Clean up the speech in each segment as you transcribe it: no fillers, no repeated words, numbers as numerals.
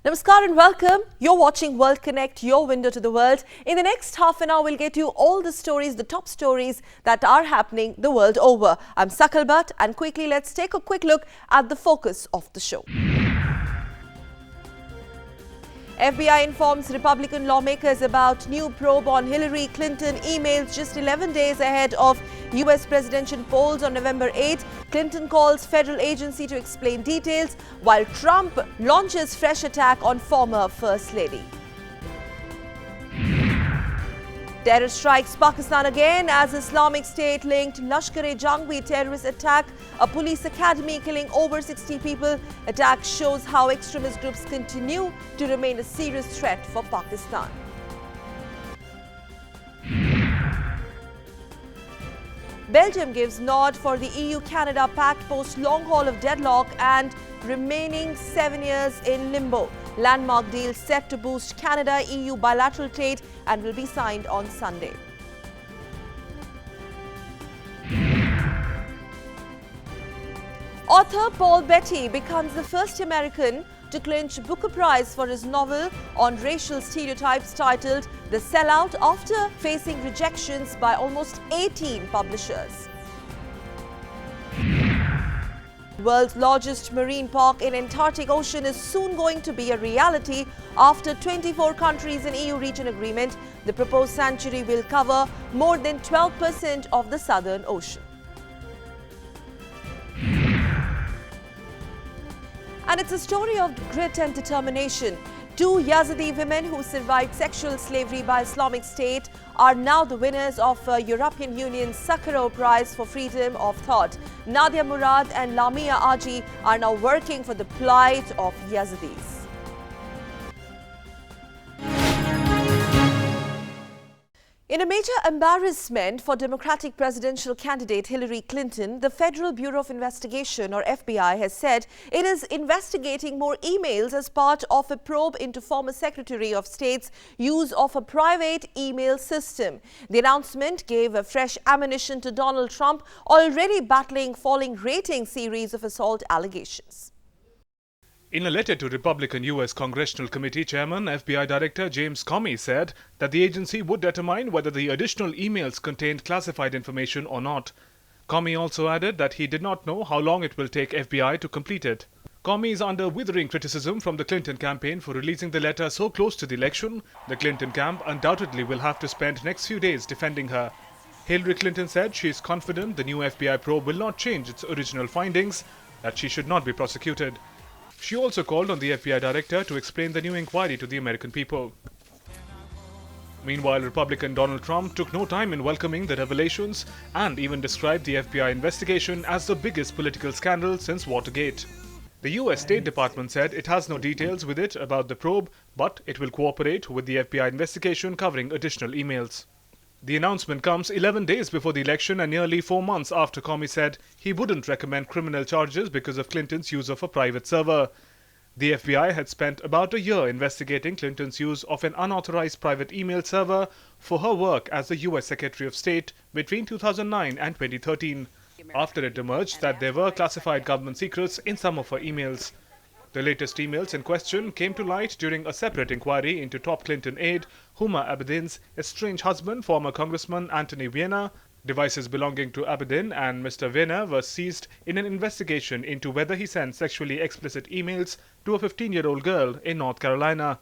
Namaskar and welcome. You're watching World Connect, your window to the world. In the next half an hour, we'll get you all the stories, the top stories that are happening the world over. I'm Sakal Bhatt, and quickly let's take a quick look at the focus of the show. FBI informs Republican lawmakers about new probe on Hillary Clinton emails just 11 days ahead of US presidential polls on November 8. Clinton calls federal agency to explain details, while Trump launches fresh attack on former First Lady. Terror strikes Pakistan again as Islamic State-linked Lashkar-e-Jhangvi terrorists attack a police academy, killing over 60 people. Attack shows how extremist groups continue to remain a serious threat for Pakistan. Belgium gives nod for the EU-Canada pact post long haul of deadlock and remaining 7 years in limbo. Landmark deal set to boost Canada-EU bilateral trade and will be signed on Sunday. Author Paul Beatty becomes the first American to clinch Booker Prize for his novel on racial stereotypes titled The Sellout, after facing rejections by almost 18 publishers. The world's largest marine park in Antarctic Ocean is soon going to be a reality after 24 countries in EU reach an agreement. The proposed sanctuary will cover more than 12% of the Southern Ocean. And it's a story of grit and determination. Two Yazidi women who survived sexual slavery by Islamic State are now the winners of European Union's Sakharov Prize for Freedom of Thought. Nadia Murad and Lamia Aji are now working for the plight of Yazidis. In a major embarrassment for Democratic presidential candidate Hillary Clinton, the Federal Bureau of Investigation, or FBI, has said it is investigating more emails as part of a probe into former Secretary of State's use of a private email system. The announcement gave a fresh ammunition to Donald Trump, already battling falling rating series of assault allegations. In a letter to Republican U.S. Congressional Committee Chairman, FBI Director James Comey said that the agency would determine whether the additional emails contained classified information or not. Comey also added that he did not know how long it will take FBI to complete it. Comey is under withering criticism from the Clinton campaign for releasing the letter so close to the election. The Clinton camp undoubtedly will have to spend next few days defending her. Hillary Clinton said she is confident the new FBI probe will not change its original findings, that she should not be prosecuted. She also called on the FBI director to explain the new inquiry to the American people. Meanwhile, Republican Donald Trump took no time in welcoming the revelations and even described the FBI investigation as the biggest political scandal since Watergate. The US State Department said it has no details with it about the probe, but it will cooperate with the FBI investigation covering additional emails. The announcement comes 11 days before the election and nearly 4 months after Comey said he wouldn't recommend criminal charges because of Clinton's use of a private server. The FBI had spent about a year investigating Clinton's use of an unauthorized private email server for her work as the US Secretary of State between 2009 and 2013, after it emerged that there were classified government secrets in some of her emails. The latest emails in question came to light during a separate inquiry into top Clinton aide Huma Abedin's estranged husband, former Congressman Anthony Weiner. Devices belonging to Abedin and Mr. Weiner were seized in an investigation into whether he sent sexually explicit emails to a 15-year-old girl in North Carolina.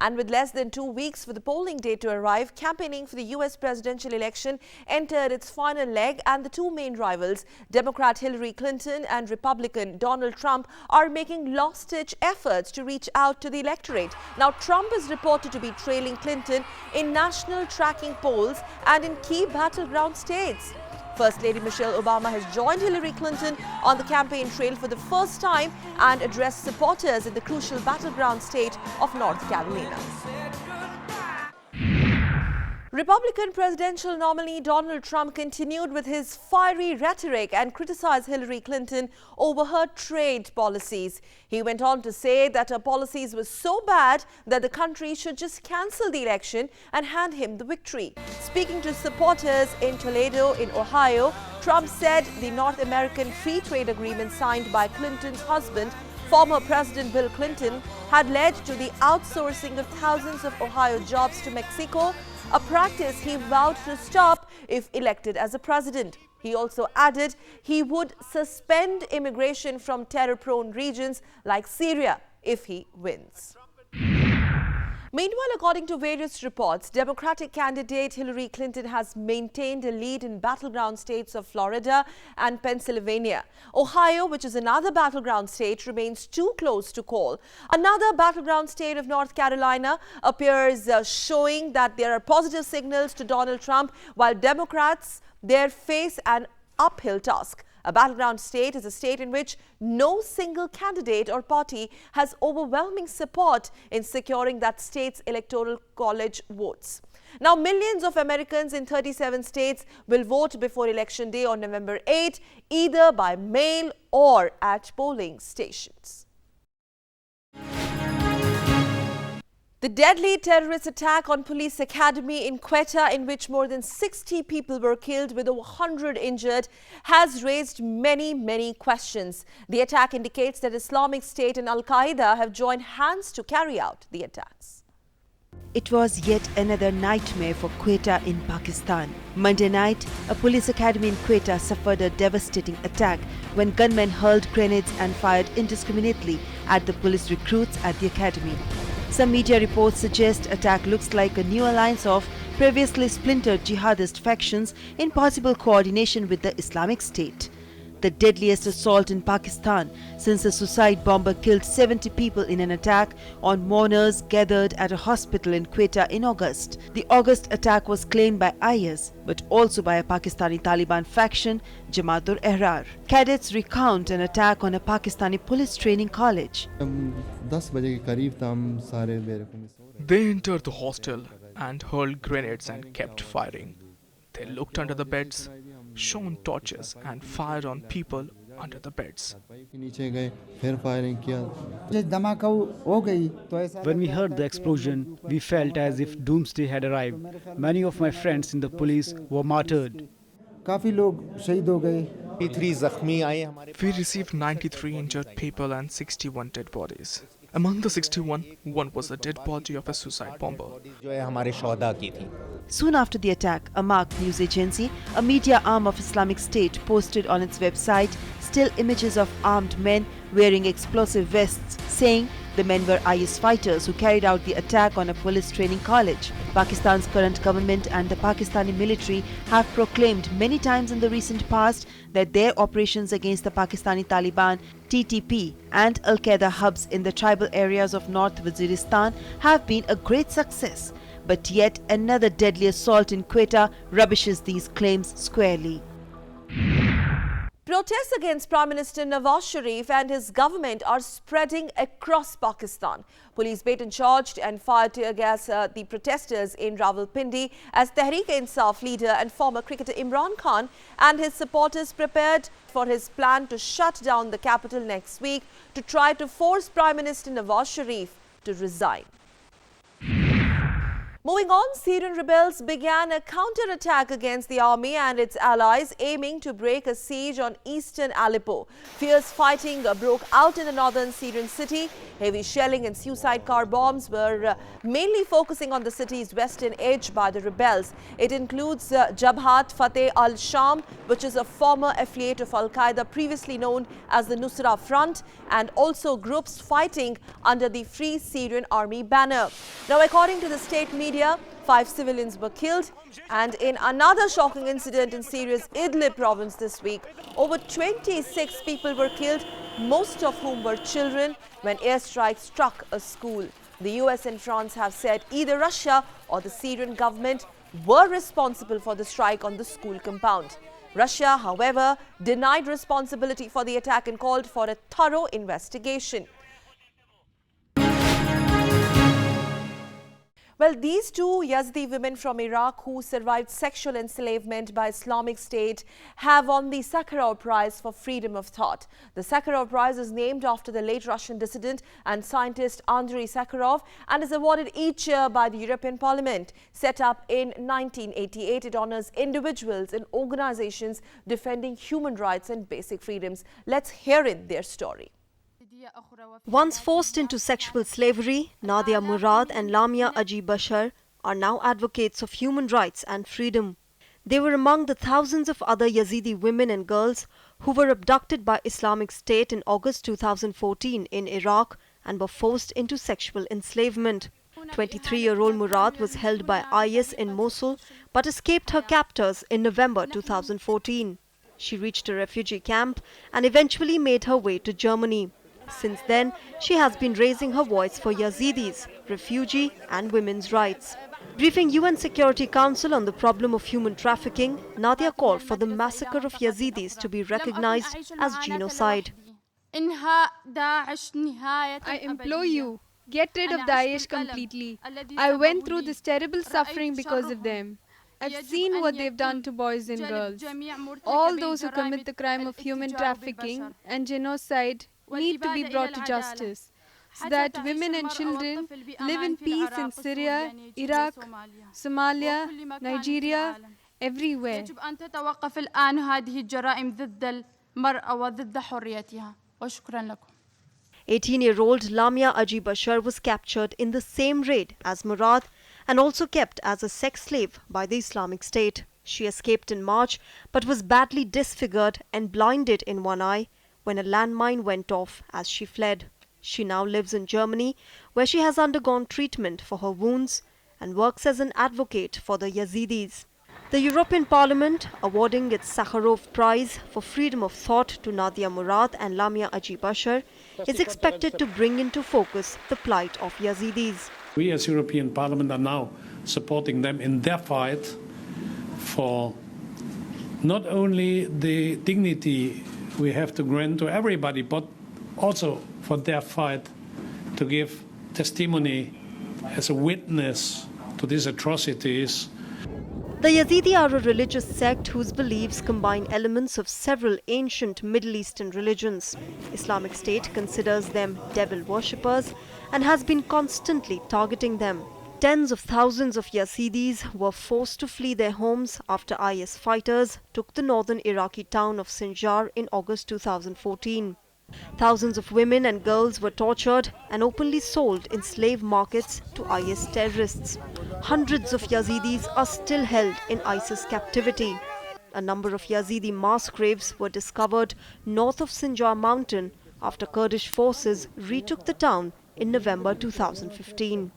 And with less than 2 weeks for the polling day to arrive, campaigning for the US presidential election entered its final leg, and the two main rivals, Democrat Hillary Clinton and Republican Donald Trump, are making last-ditch efforts to reach out to the electorate. Now, Trump is reported to be trailing Clinton in national tracking polls and in key battleground states. First Lady Michelle Obama has joined Hillary Clinton on the campaign trail for the first time and addressed supporters in the crucial battleground state of North Carolina. Republican presidential nominee Donald Trump continued with his fiery rhetoric and criticized Hillary Clinton over her trade policies. He went on to say that her policies were so bad that the country should just cancel the election and hand him the victory. Speaking to supporters in Toledo, in Ohio, Trump said the North American Free Trade Agreement signed by Clinton's husband former President Bill Clinton had led to the outsourcing of thousands of Ohio jobs to Mexico, a practice he vowed to stop if elected as a president. He also added he would suspend immigration from terror-prone regions like Syria if he wins. Meanwhile, according to various reports, Democratic candidate Hillary Clinton has maintained a lead in battleground states of Florida and Pennsylvania. Ohio, which is another battleground state, remains too close to call. Another battleground state of North Carolina appears showing that there are positive signals to Donald Trump, while Democrats there face an uphill task. A battleground state is a state in which no single candidate or party has overwhelming support in securing that state's electoral college votes. Now, millions of Americans in 37 states will vote before Election Day on November 8, either by mail or at polling stations. The deadly terrorist attack on police academy in Quetta, in which more than 60 people were killed with over 100 injured, has raised many questions. The attack indicates that Islamic State and Al-Qaeda have joined hands to carry out the attacks. It was yet another nightmare for Quetta in Pakistan. Monday night, a police academy in Quetta suffered a devastating attack when gunmen hurled grenades and fired indiscriminately at the police recruits at the academy. Some media reports suggest attack looks like a new alliance of previously splintered jihadist factions in possible coordination with the Islamic State. The deadliest assault in Pakistan since a suicide bomber killed 70 people in an attack on mourners gathered at a hospital in Quetta in August. The August attack was claimed by IS but also by a Pakistani Taliban faction, Jamaat-ul-Ahrar. Cadets recount an attack on a Pakistani police training college. They entered the hostel and hurled grenades and kept firing. They looked under the beds, shone torches and fired on people under the beds. When we heard the explosion, we felt as if doomsday had arrived. Many of my friends in the police were martyred. We received 93 injured people and 61 dead bodies. Among the 61, one was the dead body of a suicide bomber. Soon after the attack, a marked news agency, a media arm of Islamic State, posted on its website still images of armed men wearing explosive vests, saying the men were IS fighters who carried out the attack on a police training college. Pakistan's current government and the Pakistani military have proclaimed many times in the recent past that their operations against the Pakistani Taliban, TTP and Al-Qaeda hubs in the tribal areas of North Waziristan have been a great success. But yet another deadly assault in Quetta rubbishes these claims squarely. Protests against Prime Minister Nawaz Sharif and his government are spreading across Pakistan. Police baton-charged and fired tear gas the protesters in Rawalpindi as Tehreek-e-Insaf leader and former cricketer Imran Khan and his supporters prepared for his plan to shut down the capital next week to try to force Prime Minister Nawaz Sharif to resign. Moving on, Syrian rebels began a counter-attack against the army and its allies, aiming to break a siege on eastern Aleppo. Fierce fighting broke out in the northern Syrian city. Heavy shelling and suicide car bombs were mainly focusing on the city's western edge by the rebels. It includes Jabhat Fateh al-Sham, which is a former affiliate of Al-Qaeda previously known as the Nusra Front, and also groups fighting under the Free Syrian Army banner. Now, according to the state media, 5 civilians were killed, and in another shocking incident in Syria's Idlib province this week, over 26 people were killed, most of whom were children, when airstrikes struck a school. The US and France have said either Russia or the Syrian government were responsible for the strike on the school compound. Russia, however, denied responsibility for the attack and called for a thorough investigation. Well, these two Yazidi women from Iraq who survived sexual enslavement by Islamic State have won the Sakharov Prize for Freedom of Thought. The Sakharov Prize is named after the late Russian dissident and scientist Andrei Sakharov and is awarded each year by the European Parliament. Set up in 1988, it honors individuals and organizations defending human rights and basic freedoms. Let's hear in their story. Once forced into sexual slavery, Nadia Murad and Lamia Aji Bashar are now advocates of human rights and freedom. They were among the thousands of other Yazidi women and girls who were abducted by Islamic State in August 2014 in Iraq and were forced into sexual enslavement. 23-year-old Murad was held by IS in Mosul but escaped her captors in November 2014. She reached a refugee camp and eventually made her way to Germany. Since then, she has been raising her voice for Yazidis, refugee and women's rights. Briefing UN Security Council on the problem of human trafficking, Nadia called for the massacre of Yazidis to be recognized as genocide. I implore you, get rid of Daesh completely. I went through this terrible suffering because of them. I've seen what they've done to boys and girls. All those who commit the crime of human trafficking and genocide need to be brought to justice, so that women and children live in peace in Syria, Iraq, Somalia, Nigeria, everywhere. 18-year-old Lamia Aji Bashar was captured in the same raid as Murad and also kept as a sex slave by the Islamic State. She escaped in March but was badly disfigured and blinded in one eye when a landmine went off as she fled. She now lives in Germany, where she has undergone treatment for her wounds and works as an advocate for the Yazidis. The European Parliament, awarding its Sakharov Prize for freedom of thought to Nadia Murad and Lamia Aji Bashar, is expected to bring into focus the plight of Yazidis. We as European Parliament are now supporting them in their fight for not only the dignity we have to grant to everybody, but also for their fight to give testimony as a witness to these atrocities. The Yazidi are a religious sect whose beliefs combine elements of several ancient Middle Eastern religions. Islamic State considers them devil worshippers and has been constantly targeting them. Tens of thousands of Yazidis were forced to flee their homes after IS fighters took the northern Iraqi town of Sinjar in August 2014. Thousands of women and girls were tortured and openly sold in slave markets to IS terrorists. Hundreds of Yazidis are still held in ISIS captivity. A number of Yazidi mass graves were discovered north of Sinjar mountain after Kurdish forces retook the town in November 2015.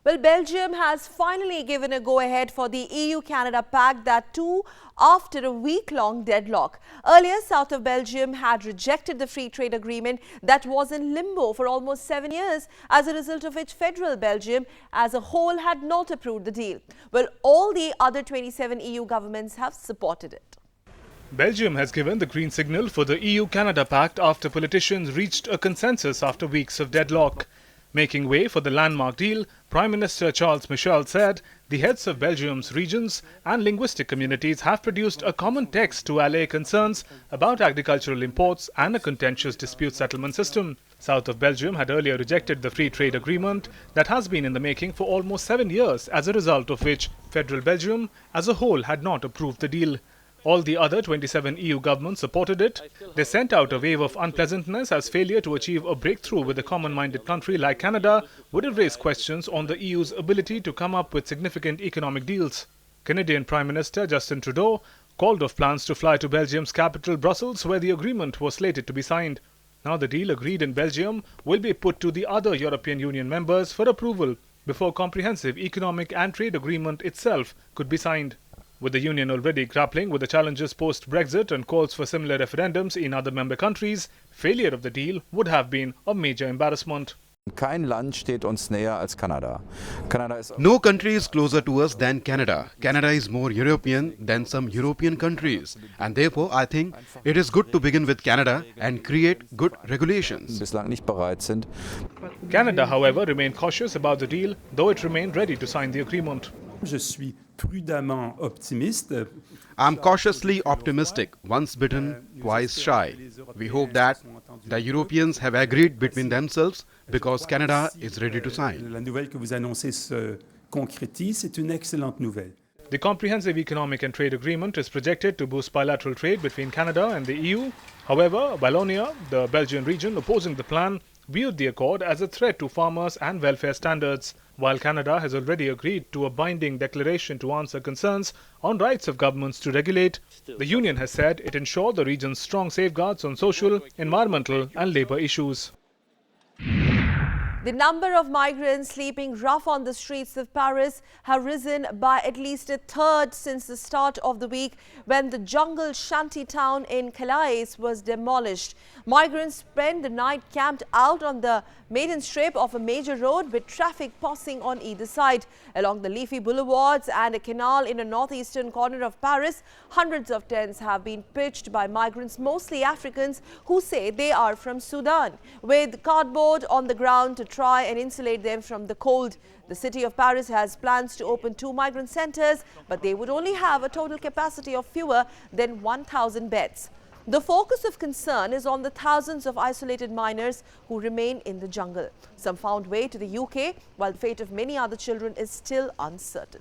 Well, Belgium has finally given a go-ahead for the EU-Canada pact, that too after a week-long deadlock. Earlier, south of Belgium had rejected the free trade agreement that was in limbo for almost 7 years, as a result of which federal Belgium as a whole had not approved the deal. Well, all the other 27 EU governments have supported it. Belgium has given the green signal for the EU-Canada pact after politicians reached a consensus after weeks of deadlock. Making way for the landmark deal, Prime Minister Charles Michel said the heads of Belgium's regions and linguistic communities have produced a common text to allay concerns about agricultural imports and a contentious dispute settlement system. South of Belgium had earlier rejected the free trade agreement that has been in the making for almost 7 years, as a result of which federal Belgium as a whole had not approved the deal. All the other 27 EU governments supported it. They sent out a wave of unpleasantness as failure to achieve a breakthrough with a common-minded country like Canada would have raised questions on the EU's ability to come up with significant economic deals. Canadian Prime Minister Justin Trudeau called off plans to fly to Belgium's capital, Brussels, where the agreement was slated to be signed. Now the deal agreed in Belgium will be put to the other European Union members for approval before comprehensive economic and trade agreement itself could be signed. With the Union already grappling with the challenges post-Brexit and calls for similar referendums in other member countries, failure of the deal would have been a major embarrassment. Kein Land steht uns näher als Kanada. No country is closer to us than Canada. Canada is more European than some European countries. And therefore, I think it is good to begin with Canada and create good regulations. Bislang nicht bereit sind. Canada, however, remained cautious about the deal, though it remained ready to sign the agreement. Je suis prudemment optimiste. I'm cautiously optimistic, once bitten, twice shy. We hope that the Europeans have agreed between themselves because Canada is ready to sign. La nouvelle que vous annoncez se concrétise, c'est une excellente nouvelle. The Comprehensive Economic and Trade Agreement is projected to boost bilateral trade between Canada and the EU. However, Wallonia, the Belgian region opposing the plan, viewed the accord as a threat to farmers and welfare standards. While Canada has already agreed to a binding declaration to answer concerns on rights of governments to regulate, the Union has said it ensured the region's strong safeguards on social, environmental and labour issues. The number of migrants sleeping rough on the streets of Paris have risen by at least a third since the start of the week when the jungle shanty town in Calais was demolished. Migrants spent the night camped out on the maiden strip of a major road with traffic passing on either side. Along the leafy boulevards and a canal in a northeastern corner of Paris, hundreds of tents have been pitched by migrants, mostly Africans, who say they are from Sudan, with cardboard on the ground to try and insulate them from the cold. The city of Paris has plans to open 2 migrant centers, but they would only have a total capacity of fewer than 1,000 beds. The focus of concern is on the thousands of isolated minors who remain in the jungle. Some found way to the UK, while the fate of many other children is still uncertain.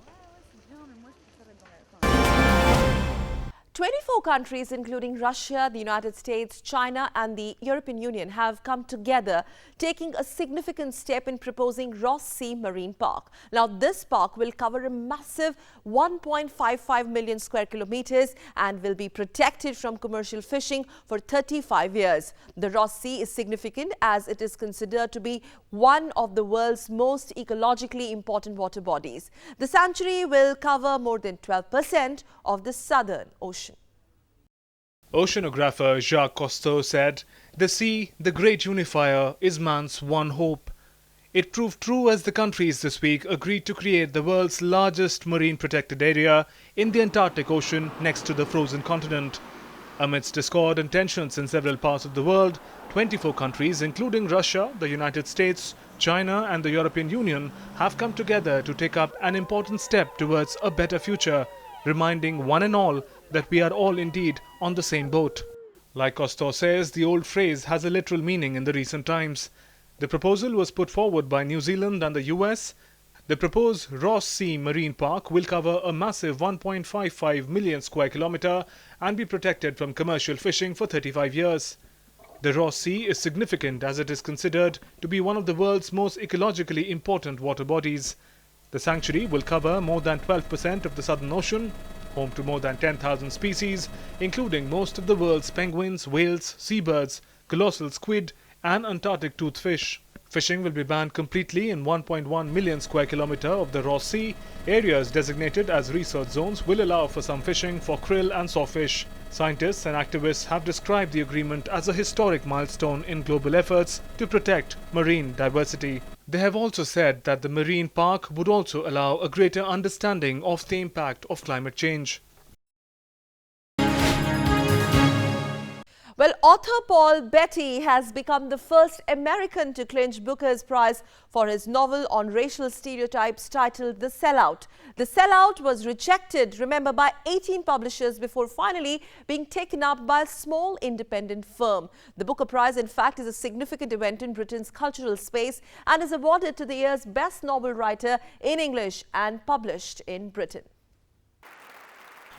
24 countries, including Russia, the United States, China and the European Union, have come together, taking a significant step in proposing Ross Sea Marine Park. Now, this park will cover a massive 1.55 million square kilometers and will be protected from commercial fishing for 35 years. The Ross Sea is significant as it is considered to be one of the world's most ecologically important water bodies. The sanctuary will cover more than 12% of the Southern Ocean. Oceanographer Jacques Cousteau said, "The sea, the great unifier, is man's one hope." It proved true as the countries this week agreed to create the world's largest marine protected area in the Antarctic Ocean next to the frozen continent. Amidst discord and tensions in several parts of the world, 24 countries, including Russia, the United States, China and the European Union, have come together to take up an important step towards a better future, reminding one and all that we are all indeed on the same boat. Like Cousteau says, the old phrase has a literal meaning in the recent times. The proposal was put forward by New Zealand and the US. The proposed Ross Sea Marine Park will cover a massive 1.55 million square kilometer and be protected from commercial fishing for 35 years. The Ross Sea is significant as it is considered to be one of the world's most ecologically important water bodies. The sanctuary will cover more than 12% of the Southern Ocean, home to more than 10,000 species, including most of the world's penguins, whales, seabirds, colossal squid and Antarctic toothfish. Fishing will be banned completely in 1.1 million square kilometer of the Ross Sea. Areas designated as research zones will allow for some fishing for krill and sawfish. Scientists and activists have described the agreement as a historic milestone in global efforts to protect marine diversity. They have also said that the marine park would also allow a greater understanding of the impact of climate change. Well, author Paul Beatty has become the first American to clinch Booker's Prize for his novel on racial stereotypes titled The Sellout. The Sellout was rejected, remember, by 18 publishers before finally being taken up by a small independent firm. The Booker Prize, in fact, is a significant event in Britain's cultural space and is awarded to the year's best novel writer in English and published in Britain.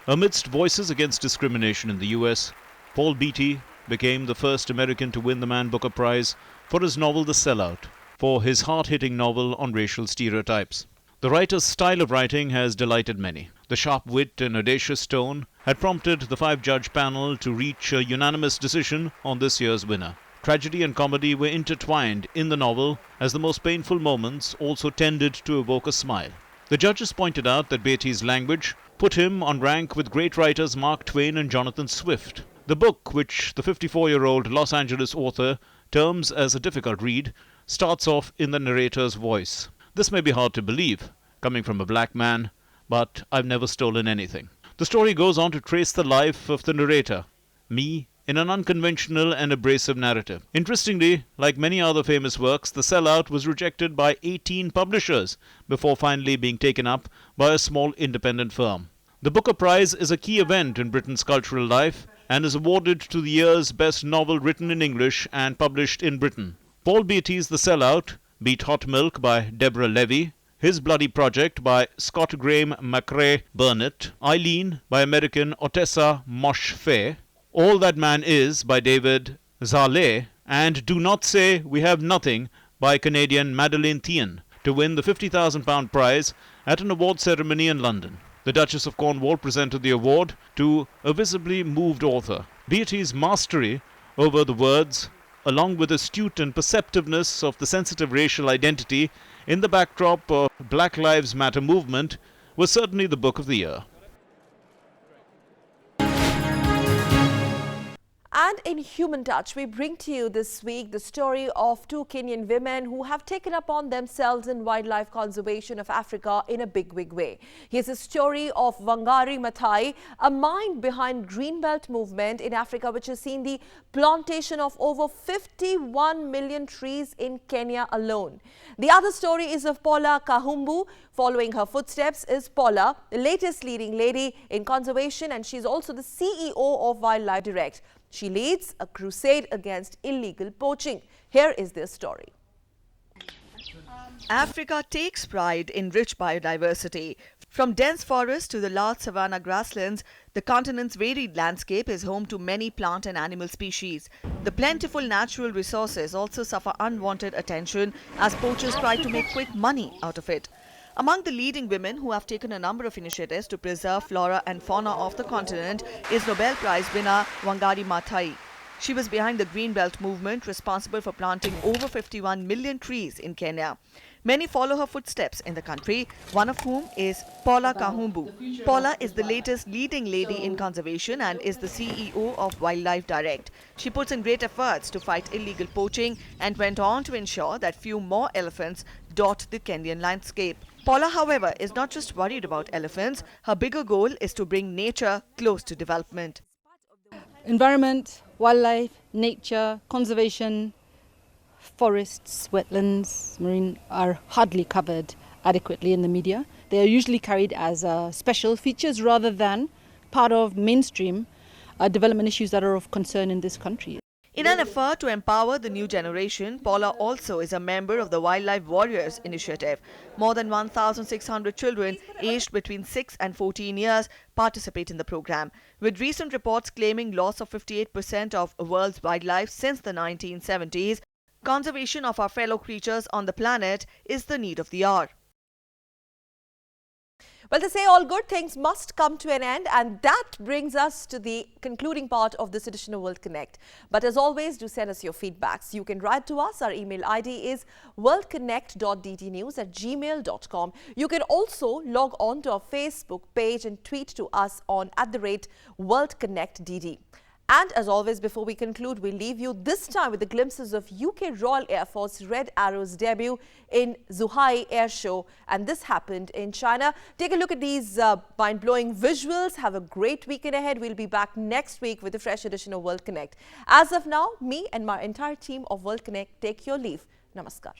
Amidst voices against discrimination in the US, Paul Beatty became the first American to win the Man Booker Prize for his novel The Sellout, for his hard-hitting novel on racial stereotypes. The writer's style of writing has delighted many. The sharp wit and audacious tone had prompted the 5-judge panel to reach a unanimous decision on this year's winner. Tragedy and comedy were intertwined in the novel, as the most painful moments also tended to evoke a smile. The judges pointed out that Beatty's language put him on rank with great writers Mark Twain and Jonathan Swift. The book, which the 54-year-old Los Angeles author terms as a difficult read, starts off in the narrator's voice. This may be hard to believe, coming from a black man, but I've never stolen anything. The story goes on to trace the life of the narrator, me, in an unconventional and abrasive narrative. Interestingly, like many other famous works, The Sellout was rejected by 18 publishers before finally being taken up by a small independent firm. The Booker Prize is a key event in Britain's cultural life and is awarded to the year's best novel written in English and published in Britain. Paul Beatty's The Sellout beat Hot Milk by Deborah Levy, His Bloody Project by Scott Graham McRae Burnett, Eileen by American Otessa Mosh Fay, All That Man Is by David Zale, and Do Not Say We Have Nothing by Canadian Madeleine Thien to win the £50,000 prize at an award ceremony in London. The Duchess of Cornwall presented the award to a visibly moved author. Beatty's mastery over the words, along with astute and perceptiveness of the sensitive racial identity in the backdrop of Black Lives Matter movement, was certainly the book of the year. And in Human Touch, we bring to you this week the story of two Kenyan women who have taken upon themselves in wildlife conservation of Africa in a big way. Here's a story of Wangari Maathai, a mind behind Greenbelt movement in Africa, which has seen the plantation of over 51 million trees in Kenya alone. The other story is of Paula Kahumbu. Following her footsteps is Paula, the latest leading lady in conservation, and she's also the CEO of Wildlife Direct. She leads a crusade against illegal poaching. Here is their story. Africa takes pride in rich biodiversity. From dense forests to the large savanna grasslands, the continent's varied landscape is home to many plant and animal species. The plentiful natural resources also suffer unwanted attention as poachers try to make quick money out of it. Among the leading women who have taken a number of initiatives to preserve flora and fauna of the continent is Nobel Prize winner Wangari Maathai. She was behind the Greenbelt movement, responsible for planting over 51 million trees in Kenya. Many follow her footsteps in the country, one of whom is Paula Kahumbu. Paula is the latest leading lady in conservation and is the CEO of Wildlife Direct. She puts in great efforts to fight illegal poaching and went on to ensure that few more elephants dot the Kenyan landscape. Paula, however, is not just worried about elephants. Her bigger goal is to bring nature close to development. Environment, wildlife, nature, conservation, forests, wetlands, marine are hardly covered adequately in the media. They are usually carried as special features rather than part of mainstream development issues that are of concern in this country. In an effort to empower the new generation, Paula also is a member of the Wildlife Warriors initiative. More than 1,600 children aged between 6 and 14 years participate in the program, with recent reports claiming loss of 58% of the world's wildlife since the 1970s. Conservation of our fellow creatures on the planet is the need of the hour. Well, they say all good things must come to an end, and that brings us to the concluding part of this edition of World Connect. But as always, do send us your feedbacks. You can write to us. Our email ID is worldconnect.ddnews@gmail.com. You can also log on to our Facebook page and tweet to us on @WorldConnectDD. And as always, before we conclude, we leave you this time with the glimpses of UK Royal Air Force Red Arrow's debut in Zhuhai Air Show. And this happened in China. Take a look at these mind-blowing visuals. Have a great weekend ahead. We'll be back next week with a fresh edition of World Connect. As of now, me and my entire team of World Connect take your leave. Namaskar.